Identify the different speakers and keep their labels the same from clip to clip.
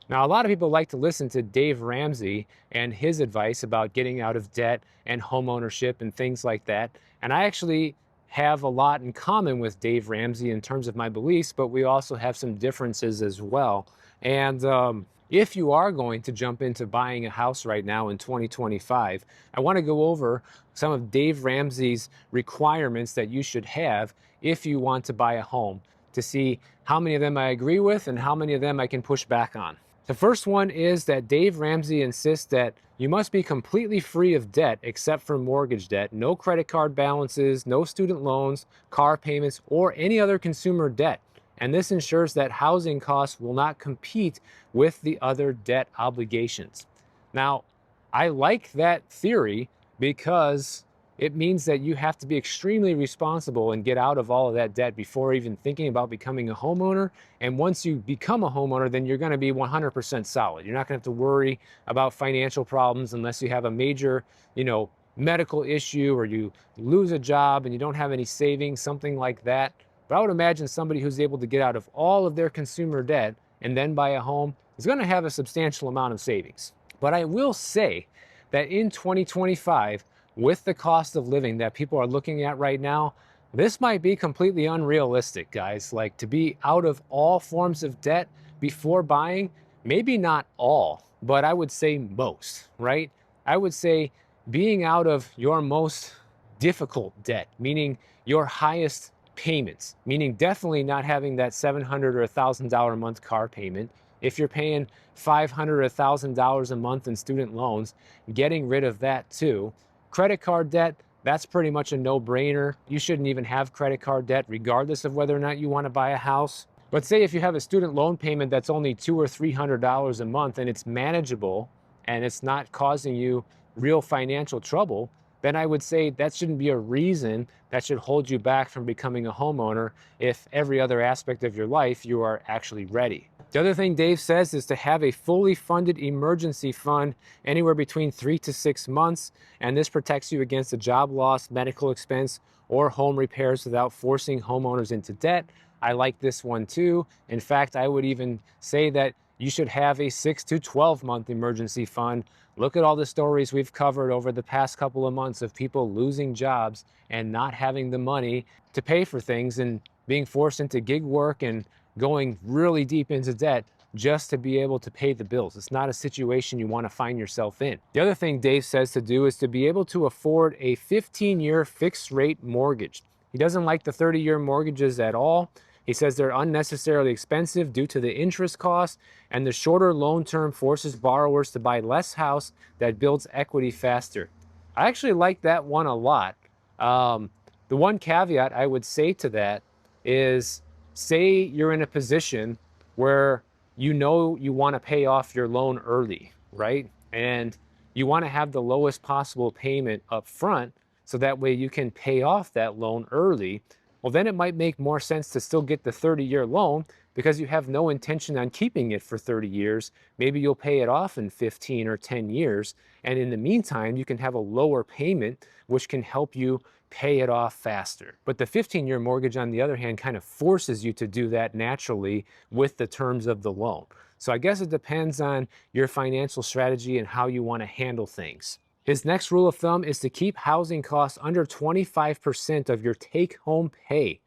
Speaker 1: Now, a lot of people like to listen to Dave Ramsey and his advice about getting out of debt and home ownership and things like that. And I actually have a lot in common with Dave Ramsey in terms of my beliefs, but we also have some differences as well. And if you are going to jump into buying a house right now in 2025, I want to go over some of Dave Ramsey's requirements that you should have if you want to buy a home to see how many of them I agree with and how many of them I can push back on. The first one is that Dave Ramsey insists that you must be completely free of debt except for mortgage debt, no credit card balances, no student loans, car payments, or any other consumer debt. And this ensures that housing costs will not compete with the other debt obligations. Now, I like that theory because it means that you have to be extremely responsible and get out of all of that debt before even thinking about becoming a homeowner. And once you become a homeowner, then you're going to be 100% solid. You're not going to have to worry about financial problems unless you have a major, medical issue or you lose a job and you don't have any savings, something like that. But I would imagine somebody who's able to get out of all of their consumer debt and then buy a home is going to have a substantial amount of savings. But I will say that in 2025, with the cost of living that people are looking at right now, this might be completely unrealistic, guys. Like, to be out of all forms of debt before buying, maybe not all, but I would say most, right? I would say being out of your most difficult debt, meaning your highest payments, meaning definitely not having that $700 or $1,000 a month car payment. If you're paying $500 or $1,000 a month in student loans, getting rid of that too. Credit card debt, that's pretty much a no-brainer. You shouldn't even have credit card debt regardless of whether or not you want to buy a house. But say if you have a student loan payment that's only $200 or $300 a month and it's manageable and it's not causing you real financial trouble, then I would say that shouldn't be a reason that should hold you back from becoming a homeowner if every other aspect of your life you are actually ready. The other thing Dave says is to have a fully funded emergency fund anywhere between 3 to 6 months, and this protects you against a job loss, medical expense, or home repairs without forcing homeowners into debt. I like this one too. In fact, I would even say that you should have a 6 to 12 month emergency fund. Look at all the stories we've covered over the past couple of months of people losing jobs and not having the money to pay for things and being forced into gig work and going really deep into debt just to be able to pay the bills. It's not a situation you want to find yourself in. The other thing Dave says to do is to be able to afford a 15-year fixed rate mortgage. He doesn't like the 30-year mortgages at all. He says they're unnecessarily expensive due to the interest costs, and the shorter loan term forces borrowers to buy less house that builds equity faster. I actually like that one a lot. The one caveat I would say to that is, say you're in a position where you know you want to pay off your loan early, right? And you want to have the lowest possible payment up front so that way you can pay off that loan early. Well, then it might make more sense to still get the 30-year loan because you have no intention on keeping it for 30 years. Maybe you'll pay it off in 15 or 10 years. And in the meantime, you can have a lower payment, which can help you pay it off faster. But the 15-year mortgage, on the other hand, kind of forces you to do that naturally with the terms of the loan. So I guess it depends on your financial strategy and how you want to handle things. His next rule of thumb is to keep housing costs under 25% of your take-home pay,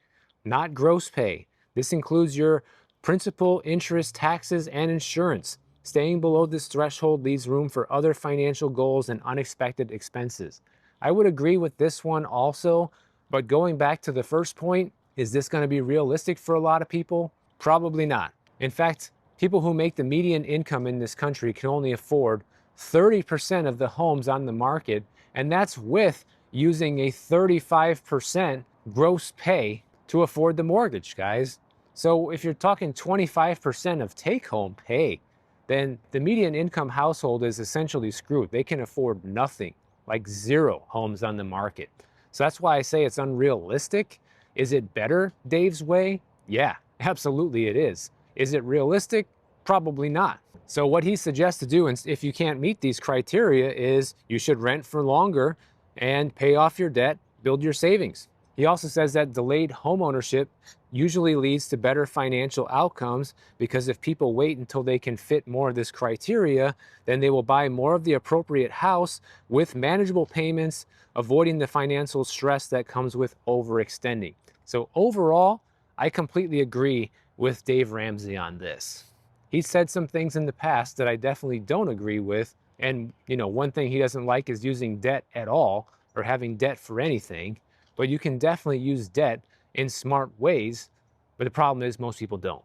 Speaker 1: not gross pay. This includes your principal, interest, taxes, and insurance. Staying below this threshold leaves room for other financial goals and unexpected expenses. I would agree with this one also, but going back to the first point, is this going to be realistic for a lot of people? Probably not. In fact, people who make the median income in this country can only afford 30% of the homes on the market, and that's with using a 35% gross pay to afford the mortgage, guys. So if you're talking 25% of take-home pay, then the median income household is essentially screwed. They can afford nothing, like zero homes on the market. So that's why I say it's unrealistic. Is it better Dave's way? Yeah, absolutely it is. Is it realistic? Probably not. So what he suggests to do, and if you can't meet these criteria, is you should rent for longer and pay off your debt, build your savings. He also says that delayed homeownership usually leads to better financial outcomes because if people wait until they can fit more of this criteria, then they will buy more of the appropriate house with manageable payments, avoiding the financial stress that comes with overextending. So overall, I completely agree with Dave Ramsey on this. He said some things in the past that I definitely don't agree with. And, one thing he doesn't like is using debt at all or having debt for anything. But you can definitely use debt in smart ways. But the problem is most people don't.